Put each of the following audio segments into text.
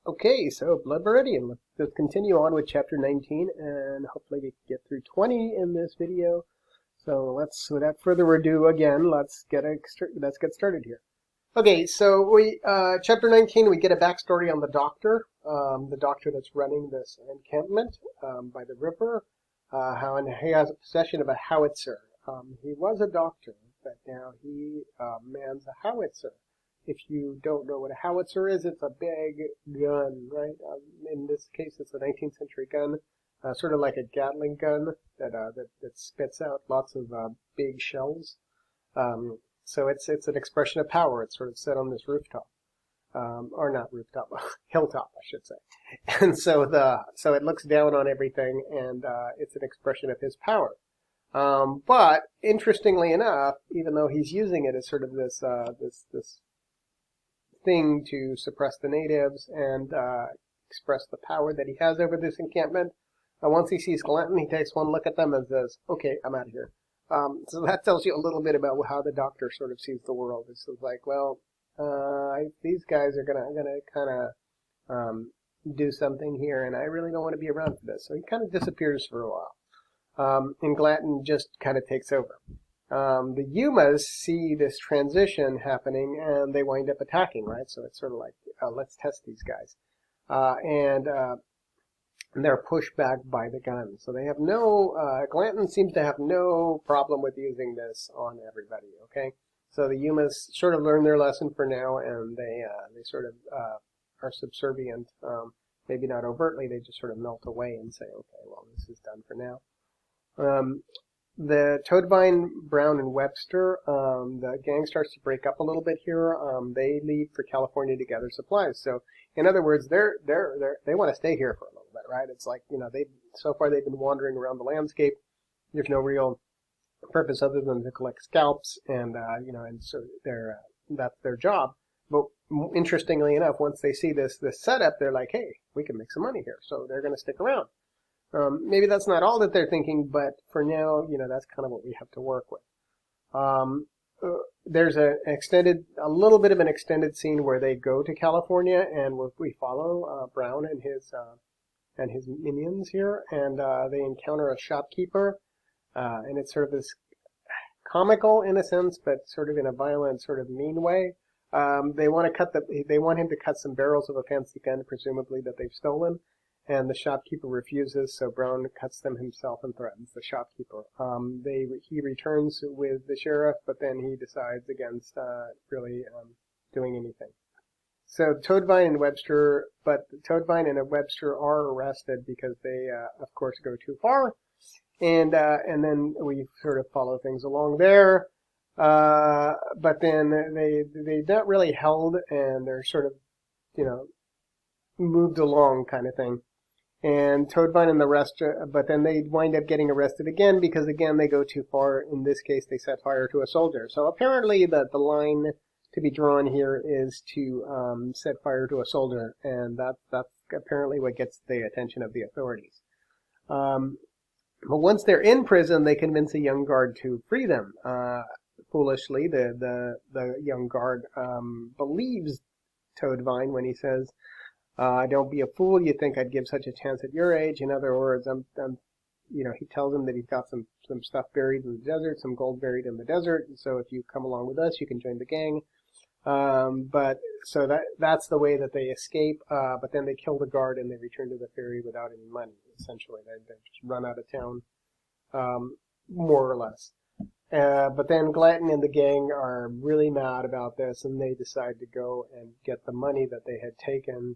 Okay, so Blood Meridian. Let's continue on with chapter 19, and hopefully we can get through 20 in this video. So without further ado, again, let's get started here. Okay, so chapter 19, we get a backstory on the doctor that's running this encampment by the river, how he has a possession of a howitzer. He was a doctor, but now he mans a howitzer. If you don't know what a howitzer is, it's a big gun, right? In this case, it's a 19th century gun, sort of like a Gatling gun that spits out lots of big shells. So it's an expression of power. It's sort of set on this rooftop, or not rooftop, hilltop, I should say. And so it looks down on everything, and it's an expression of his power. But interestingly enough, even though he's using it as sort of this thing to suppress the natives and express the power that he has over this encampment, once he sees Glanton, he takes one look at them and says, "Okay, I'm out of here." So that tells you a little bit about how the doctor sort of sees the world. It's like, well, these guys are gonna kind of do something here, and I really don't want to be around for this. So he kind of disappears for a while, and Glanton just kind of takes over. The Yumas see this transition happening, and they wind up attacking, right? So it's sort of like, let's test these guys. And they're pushed back by the gun. So they have Glanton seems to have no problem with using this on everybody, okay? So the Yumas sort of learn their lesson for now, and they sort of are subservient. Maybe not overtly, they just sort of melt away and say, okay, well, this is done for now. The Toadvine, Brown, and Webster, the gang starts to break up a little bit here. They leave for California to gather supplies. So, in other words, they want to stay here for a little bit, right? It's like, so far they've been wandering around the landscape. There's no real purpose other than to collect scalps, and and so that's their job. But interestingly enough, once they see this setup, they're like, hey, we can make some money here. So they're going to stick around. Maybe that's not all that they're thinking, but for now, that's kind of what we have to work with. There's a little bit of an extended scene where they go to California, and we follow Brown and his minions here, and they encounter a shopkeeper, and it's sort of this comical in a sense, but sort of in a violent, sort of mean way. They want him to cut some barrels of a fancy gun, presumably that they've stolen. And the shopkeeper refuses, so Brown cuts them himself and threatens the shopkeeper. He returns with the sheriff, but then he decides against really doing anything. So Toadvine and Webster are arrested because they, of course, go too far, and then we sort of follow things along there. But then they're not really held, and they're sort of, moved along kind of thing. And Toadvine and the rest, but then they wind up getting arrested again because, again, they go too far. In this case, they set fire to a soldier. So apparently the line to be drawn here is to set fire to a soldier, and that's apparently what gets the attention of the authorities. But once they're in prison, they convince a young guard to free them. Foolishly, the young guard believes Toadvine when he says, don't be a fool. You think I'd give such a chance at your age? In other words, he tells him that he's got some stuff buried in the desert, some gold buried in the desert. And so if you come along with us, you can join the gang. But so that's the way that they escape. But then they kill the guard and they return to the ferry without any money. Essentially, they just run out of town, more or less. But then Glanton and the gang are really mad about this, and they decide to go and get the money that they had taken,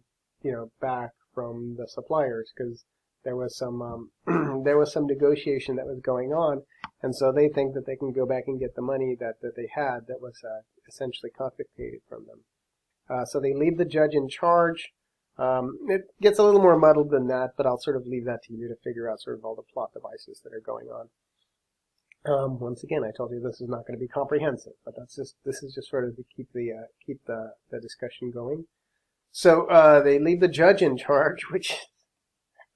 back from the suppliers, because there was some negotiation that was going on, and so they think that they can go back and get the money that they had that was essentially confiscated from them. So they leave the judge in charge. It gets a little more muddled than that, but I'll sort of leave that to you to figure out sort of all the plot devices that are going on. Once again, I told you this is not going to be comprehensive, but this is just sort of to keep the discussion going. So they leave the judge in charge, which is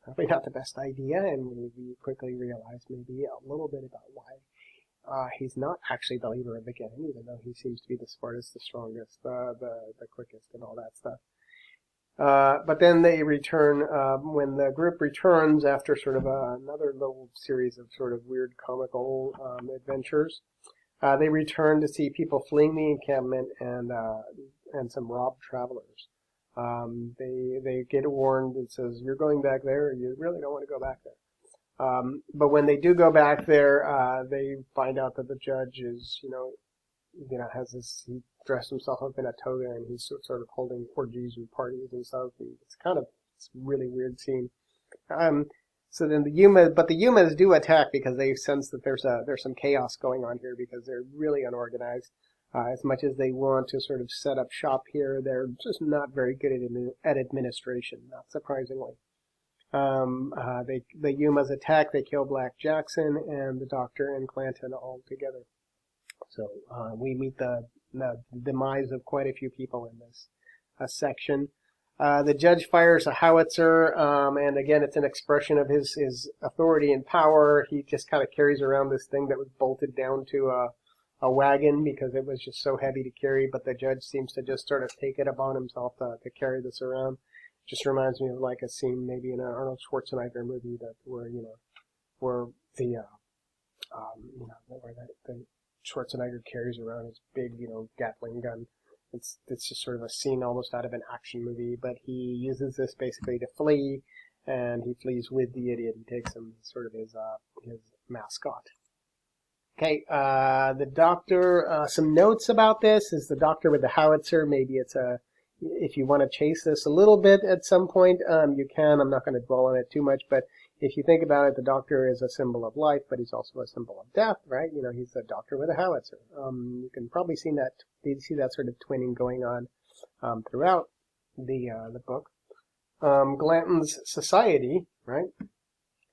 probably not the best idea, and we quickly realize maybe a little bit about why he's not actually the leader of the gang, even though he seems to be the smartest, the strongest, the quickest, and all that stuff. But then they return, when the group returns after sort of another little series of sort of weird comical adventures. They return to see people fleeing the encampment and some robbed travelers. They get warned. It says, "You're going back there. You really don't want to go back there." But when they do go back there, they find out that the judge is, has this. He dressed himself up in a toga and he's sort of holding orgies and parties and stuff. And it's a really weird scene. Um, so then the Yumas do attack because they sense that there's some chaos going on here because they're really unorganized. As much as they want to sort of set up shop here, they're just not very good at administration, not surprisingly. The Yumas attack, they kill Black Jackson and the Doctor and Clanton all together. So we meet the demise of quite a few people in this section. The judge fires a howitzer, and again, it's an expression of his authority and power. He just kind of carries around this thing that was bolted down to a wagon because it was just so heavy to carry, but the judge seems to just sort of take it upon himself to carry this around. Just reminds me of like a scene maybe in an Arnold Schwarzenegger movie where the Schwarzenegger carries around his big, Gatling gun. It's just sort of a scene almost out of an action movie, but he uses this basically to flee, and he flees with the idiot. He takes him sort of his mascot. Okay, the Doctor, some notes about this is the Doctor with the howitzer. Maybe if you want to chase this a little bit at some point, you can. I'm not going to dwell on it too much, but if you think about it, the Doctor is a symbol of life, but he's also a symbol of death, right? He's the Doctor with a howitzer. You can probably see that sort of twinning going on throughout the book. Glanton's society, right?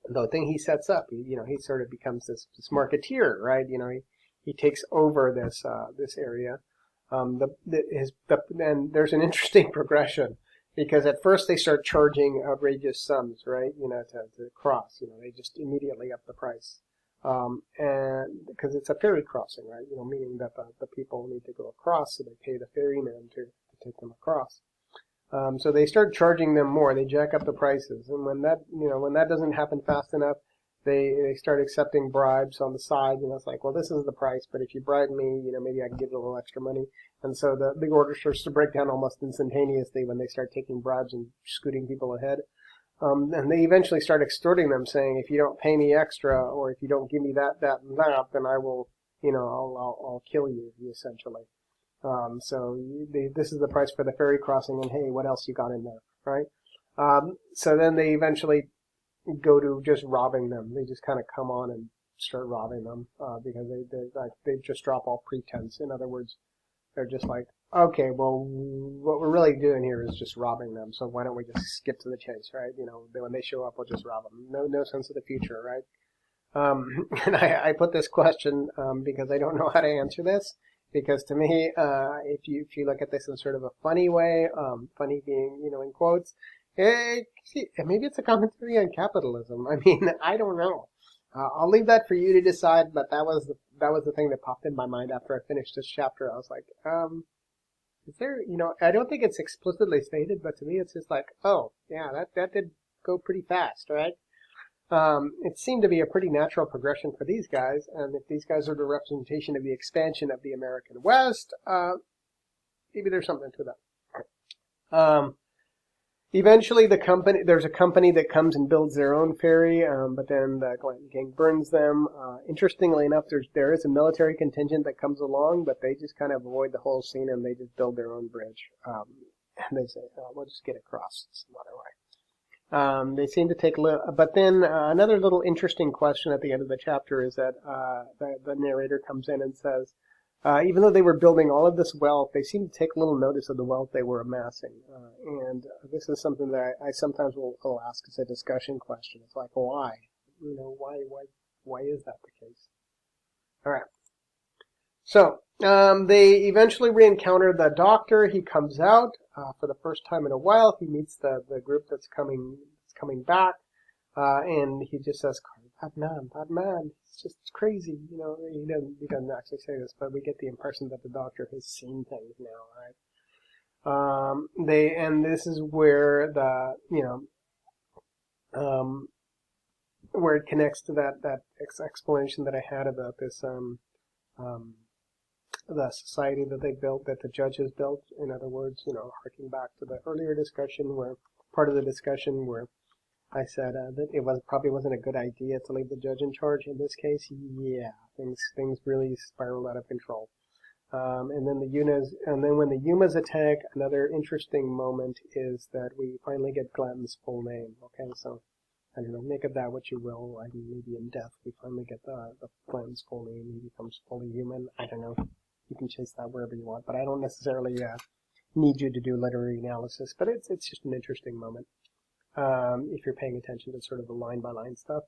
The thing he sets up, he sort of becomes this marketeer, right? He takes over this area. And there's an interesting progression because at first they start charging outrageous sums, right? To cross, they just immediately up the price. And because it's a ferry crossing, right? Meaning that the people need to go across, so they pay the ferryman to take them across. So they start charging them more. They jack up the prices, and when that doesn't happen fast enough, they start accepting bribes on the side. It's like, well, this is the price, but if you bribe me, maybe I can get a little extra money. And so the order starts to break down almost instantaneously when they start taking bribes and scooting people ahead. And they eventually start extorting them, saying, if you don't pay me extra, or if you don't give me that, and that, then I will, I'll kill you, essentially. This is the price for the ferry crossing, and hey, what else you got in there, right? So then they eventually go to just robbing them. They just kind of come on and start robbing them because they just drop all pretense. In other words, they're just like, okay, well, what we're really doing here is just robbing them. So why don't we just skip to the chase, right? When they show up, we'll just rob them. No sense of the future, right? And I put this question because I don't know how to answer this. Because to me, if you look at this in sort of a funny way, funny being, in quotes, maybe it's a commentary on capitalism. I mean, I don't know. I'll leave that for you to decide, but that was the thing that popped in my mind after I finished this chapter. I was like, is there, I don't think it's explicitly stated, but to me it's just like, oh, yeah, that did go pretty fast, right? It seemed to be a pretty natural progression for these guys, and if these guys are the representation of the expansion of the American West, maybe there's something to that. Eventually, there's a company that comes and builds their own ferry, but then the Glanton gang burns them. Interestingly enough, there is a military contingent that comes along, but they just kind of avoid the whole scene and they just build their own bridge. And they say, we'll just get across some other way. They seem to take but then another little interesting question at the end of the chapter is that the narrator comes in and says, even though they were building all of this wealth, they seem to take little notice of the wealth they were amassing. And this is something that I sometimes will ask as a discussion question. It's like, why? Why is that the case? All right. So they eventually re-encounter the Doctor. He comes out for the first time in a while. He meets the group that's coming back, and he just says, "Bad man, it's just crazy." He doesn't actually say this, but we get the impression that the Doctor has seen things now, right? And this is where the, where it connects to that explanation that I had about this, the society that they built, that the judges built. In other words, harking back to the earlier discussion part of the discussion where I said that it probably wasn't a good idea to leave the judge in charge. In this case, yeah, things really spiraled out of control. And then when the Yumas attack, another interesting moment is that we finally get Glanton's full name. Okay, so I don't know, make of that what you will. I mean, maybe in death we finally get the Glanton's full name. He becomes fully human. I don't know. You can chase that wherever you want, but I don't necessarily need you to do literary analysis. But it's just an interesting moment if you're paying attention to sort of the line by line stuff.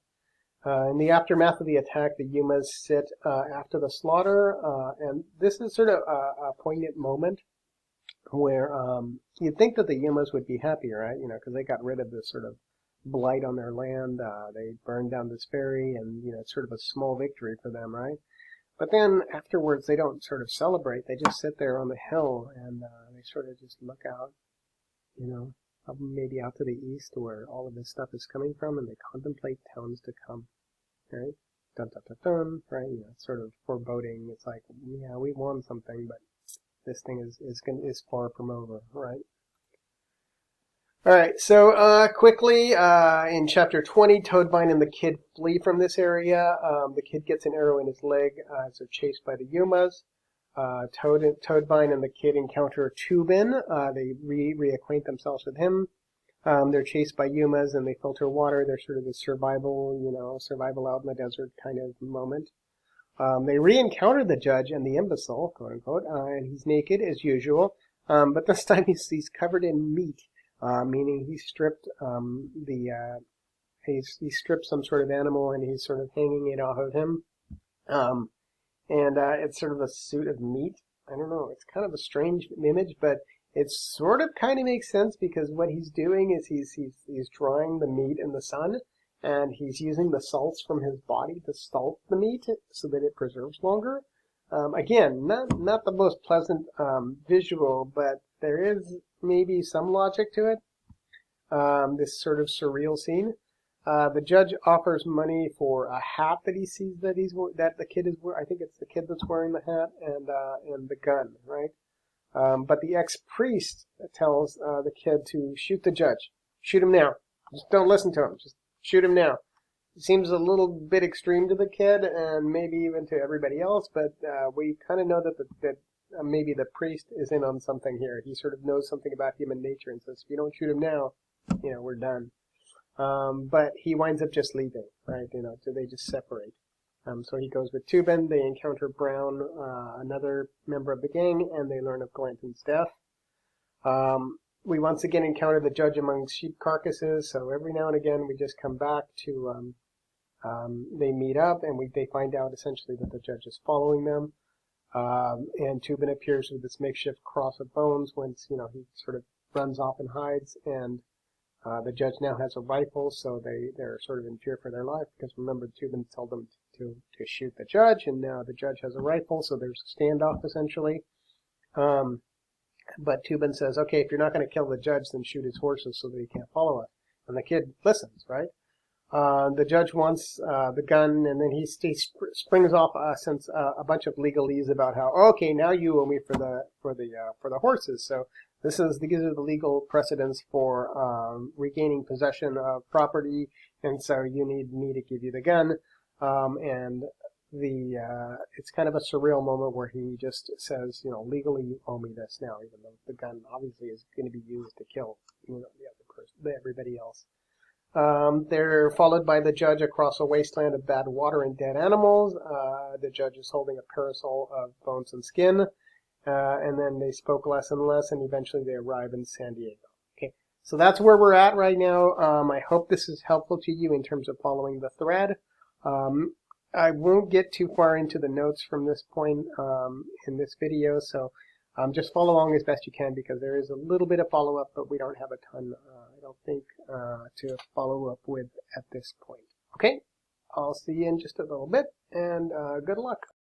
In the aftermath of the attack, the Yumas sit after the slaughter, and this is sort of a poignant moment where you'd think that the Yumas would be happy, right? Because they got rid of this sort of blight on their land. They burned down this ferry, and it's sort of a small victory for them, right? But then afterwards, they don't sort of celebrate. They just sit there on the hill, and they sort of just look out, maybe out to the east where all of this stuff is coming from, and they contemplate towns to come, right? Dun dun dun dun, right? It's sort of foreboding. It's like, yeah, we won something, but this thing is far from over, right? All right, so quickly, in Chapter 20, Toadvine and the kid flee from this area. The kid gets an arrow in his leg as they're chased by the Yumas. Toadvine and the kid encounter Toobin. They reacquaint themselves with him. They're chased by Yumas and they filter water. They're sort of this survival out in the desert kind of moment. They re-encounter the judge and the imbecile, quote unquote, and he's naked as usual. But this time he's covered in meat. Meaning he stripped he stripped some sort of animal and he's sort of hanging it off of him, and it's sort of a suit of meat. I don't know. It's kind of a strange image, but it sort of kind of makes sense because what he's doing is he's drying the meat in the sun, and he's using the salts from his body to salt the meat so that it preserves longer. Again, not the most pleasant visual, but there is maybe some logic to it. This sort of surreal scene. The judge offers money for a hat that he sees that the kid is wearing. I think it's the kid that's wearing the hat and the gun, right? But the ex-priest tells the kid to shoot the judge. Shoot him now. Just don't listen to him. Just shoot him now. It seems a little bit extreme to the kid and maybe even to everybody else, but we kind of know that maybe the priest is in on something here. He sort of knows something about human nature and says, if you don't shoot him now, we're done. But he winds up just leaving, right? So they just separate. So he goes with Toobin. They encounter Brown, another member of the gang, and they learn of Glanton's death. We once again encounter the judge among sheep carcasses. So every now and again, we just come back to they meet up, and they find out essentially that the judge is following them. And Toobin appears with this makeshift cross of bones once, he sort of runs off and hides, and the judge now has a rifle, so they're sort of in fear for their life, because remember, Toobin told them to shoot the judge, and now the judge has a rifle, so there's a standoff, essentially. But Toobin says, okay, if you're not going to kill the judge, then shoot his horses so that he can't follow us. And the kid listens, right? The judge wants the gun, and then he springs off a bunch of legalese about how, okay, now you owe me for the horses. So these are the legal precedents for regaining possession of property, and so you need me to give you the gun. And it's kind of a surreal moment where he just says, legally you owe me this now, even though the gun obviously is going to be used to kill the other person, everybody else. They're followed by the judge across a wasteland of bad water and dead animals. The judge is holding a parasol of bones and skin. And then they spoke less and less, and eventually they arrive in San Diego. Okay, so that's where we're at right now. I hope this is helpful to you in terms of following the thread. I won't get too far into the notes from this point in this video, so just follow along as best you can, because there is a little bit of follow-up, but we don't have a ton, I don't think, to follow up with at this point. Okay, I'll see you in just a little bit, and good luck.